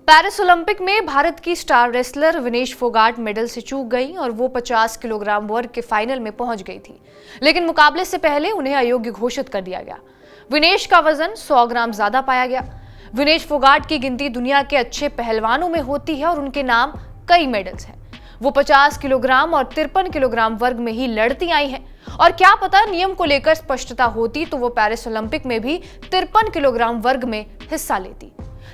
Paris Olympic में भारत की star wrestler Vinesh Phogat medal से चूक गई और वो 50 किलोग्राम वर्ग के फाइनल में पहुंच गई थी, लेकिन मुकाबले से पहले उन्हें अयोग्य घोषित कर दिया गया। विनेश का वजन 100 ग्राम ज्यादा पाया गया। विनेश फोगाट की गिनती दुनिया के अच्छे पहलवानों में होती है और उनके नाम कई मेडल्स हैं। वो 50 किलोग्राम और 53 किलोग्राम वर्ग में ही लड़ती आई हैं और क्या पता नियम को लेकर स्पष्टता होती तो वो पेरिस ओलंपिक में भी 53 किलोग्राम वर्ग में हिस्सा लेती।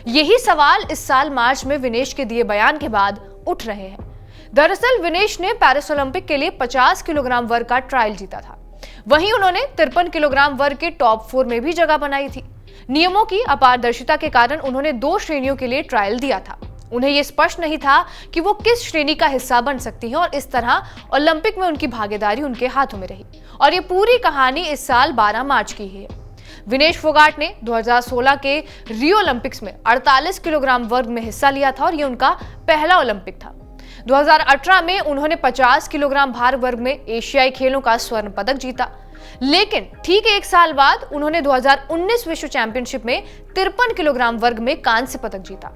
यही सवाल इस साल मार्च में विनेश के दिए बयान के बाद उठ रहे हैं। दरअसल विनेश ने पेरिस ओलंपिक के लिए 50 किलोग्राम वर्ग का ट्रायल जीता था। वहीं उन्होंने 53 किलोग्राम वर्ग के टॉप 4 में भी जगह बनाई थी। नियमों की अपारदर्शिता के कारण उन्होंने 2 श्रेणियों के लिए ट्रायल दिया था। उन्हें यह स्पष्ट नहीं था कि वो किस श्रेणी का हिस्सा बन सकती हैं और इस तरह ओलंपिक में उनकी भागीदारी उनके हाथों में रही। और ये पूरी कहानी इस साल 12 मार्च की है। विनेश फोगाट ने 2016 के रियो ओलंपिक्स में 48 किलोग्राम वर्ग में हिस्सा लिया था और ये उनका पहला ओलंपिक था। 2018 में उन्होंने 50 किलोग्राम भार वर्ग में एशियाई खेलों का स्वर्ण पदक जीता, लेकिन ठीक 1 साल बाद उन्होंने 2019 विश्व चैंपियनशिप में 53 किलोग्राम वर्ग में कांस्य पदक जीता।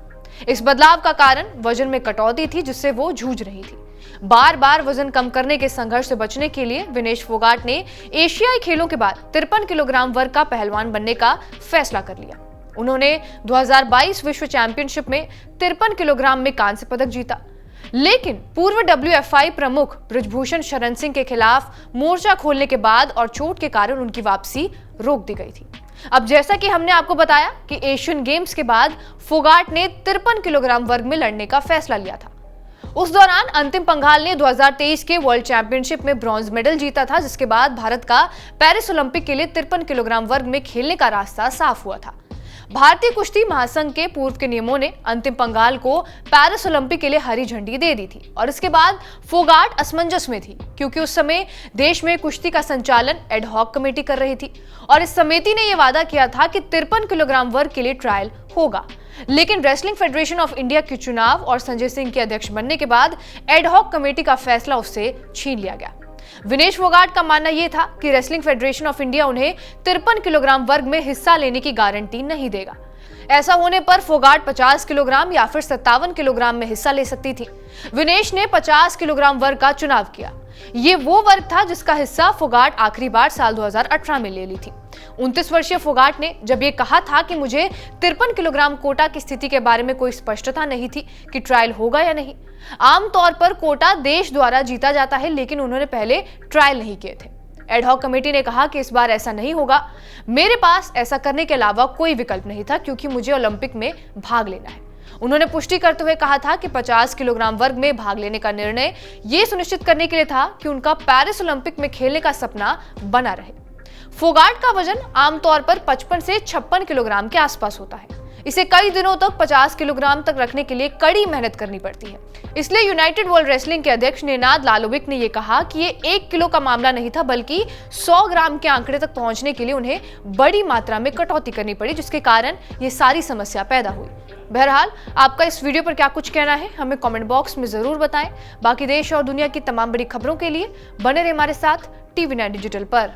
इस बदलाव का कारण वजन में कटौती थी जिससे वो जूझ रही थी। बार बार वजन कम करने के संघर्ष से बचने के लिए विनेश फोगाट ने एशियाई खेलों के बाद 53 किलोग्राम वर्ग का पहलवान बनने का फैसला कर लिया। उन्होंने 2022 विश्व चैंपियनशिप में 53 किलोग्राम में कांस्य पदक जीता, लेकिन पूर्व WFI प्रमुख बृजभूषण शरण सिंह के खिलाफ मोर्चा खोलने के बाद और चोट के कारण उनकी वापसी रोक दी गई थी। अब जैसा कि हमने आपको बताया कि एशियन गेम्स के बाद फोगाट ने 53 किलोग्राम वर्ग में लड़ने का फैसला लिया था। उस दौरान अंतिम पंघाल ने 2023 के वर्ल्ड चैंपियनशिप में ब्रॉन्ज मेडल जीता था, जिसके बाद भारत का पेरिस ओलंपिक के लिए 53 किलोग्राम वर्ग में खेलने का रास्ता साफ हुआ था। भारतीय कुश्ती महासंघ के पूर्व के नियमों ने अंतिम पंघाल को पेरिस ओलंपिक के लिए हरी झंडी दे दी थी और इसके बाद फोगाट असमंजस में थी, क्योंकि उस समय देश में कुश्ती का संचालन एड हॉक कमेटी कर रही थी और इस समिति ने यह वादा किया था कि 53 किलोग्राम वर्ग के लिए ट्रायल होगा। लेकिन रेसलिंग फेडरेशन ऑफ इंडिया के चुनाव और संजय सिंह के अध्यक्ष बनने के बाद एड हॉक कमेटी का फैसला उससे छीन लिया गया। विनेश फोगाट का मानना यह था कि रेसलिंग फेडरेशन ऑफ इंडिया उन्हें 53 किलोग्राम वर्ग में हिस्सा लेने की गारंटी नहीं देगा। ऐसा होने पर फोगाट 50 किलोग्राम या फिर 57 किलोग्राम में हिस्सा ले सकती थी। विनेश ने 50 किलोग्राम वर्ग का चुनाव किया। ये वो वर्ग था जिसका हिस्सा फोगाट आखिरी बार साल 2018 में ले ली थी। 29 वर्षीय फोगाट ने जब ये कहा था कि मुझे 53 किलोग्राम कोटा की स्थिति के बारे में कोई स्पष्टता नहीं थी कि ट्रायल होगा या नहीं। आमतौर पर कोटा देश द्वारा जीता जाता है, लेकिन उन्होंने पहले ट्रायल नहीं किए थे। एड हॉक कमेटी ने कहा कि इस बार ऐसा नहीं होगा। मेरे पास ऐसा करने के अलावा कोई विकल्प नहीं था, क्योंकि मुझे ओलंपिक में भाग लेना है। उन्होंने पुष्टि करते हुए कहा था कि 50 किलोग्राम वर्ग में भाग लेने का निर्णय ये सुनिश्चित करने के लिए था कि उनका पेरिस ओलंपिक में खेलने का सपना बना रहे। फोगाट का वजन आमतौर पर 55 से 56 किलोग्राम के आसपास होता है। इसे कई दिनों तक 50 किलोग्राम तक रखने के लिए कड़ी मेहनत करनी पड़ती है। इसलिए यूनाइटेड वर्ल्ड रेसलिंग के अध्यक्ष निनाद लालोविक ने यह कहा कि ये 1 किलो का मामला नहीं था, बल्कि 100 ग्राम के आंकड़े तक पहुंचने के लिए उन्हें बड़ी मात्रा में कटौती करनी पड़ी, जिसके कारण ये सारी समस्या पैदा हुई। बहरहाल आपका इस वीडियो पर क्या कुछ कहना है हमें कमेंट बॉक्स में जरूर बताएं। बाकी देश और दुनिया की तमाम बड़ी खबरों के लिए बने रहे हमारे साथ TV9 डिजिटल पर।